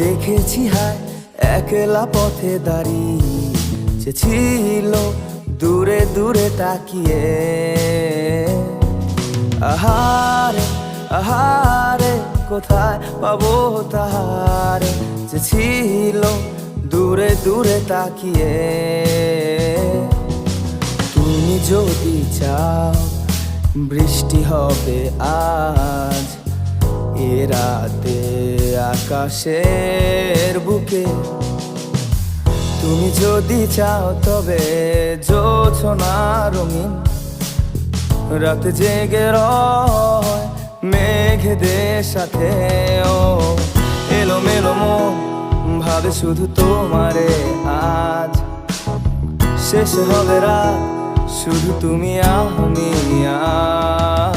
দেখেছি হায় একলা পথে দাঁড়িয়ে ছিল দূরে দূরে তাকিয়ে। আহারে আহারে কোথায় পাবো তাহারে, যে ছিল দূরে দূরে তাকিয়ে। তুমি যদি চাও বৃষ্টি হবে আজ এ রাতে আকাশের বুকে। তুমি যদি চাও তবে জোছনা রঙিন রাতে জেগে রয় মেঘেদের সাথে। ও এলো মেলো মন ভাবে শুধু তোমারে আজ, শেষ হবে রাত শুধু তুমি আমি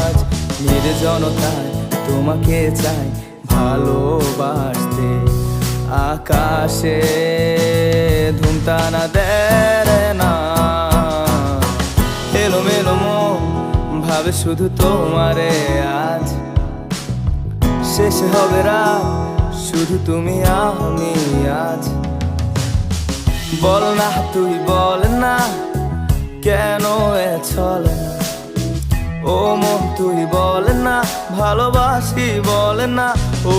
আজ। নির্জনতায় তোমাকে চাই ভালোবাসতে, আকাশে ধুমতানা দেয় না। এলো মেলো মন ভাবে শুধু তোমারে আজ, শেষ হবে রাত শুধু তুমি আমি আজ। বল না তুই বল না কেন এ চলে না, ও মন তুই বল না ভালোবাসি বল না। ও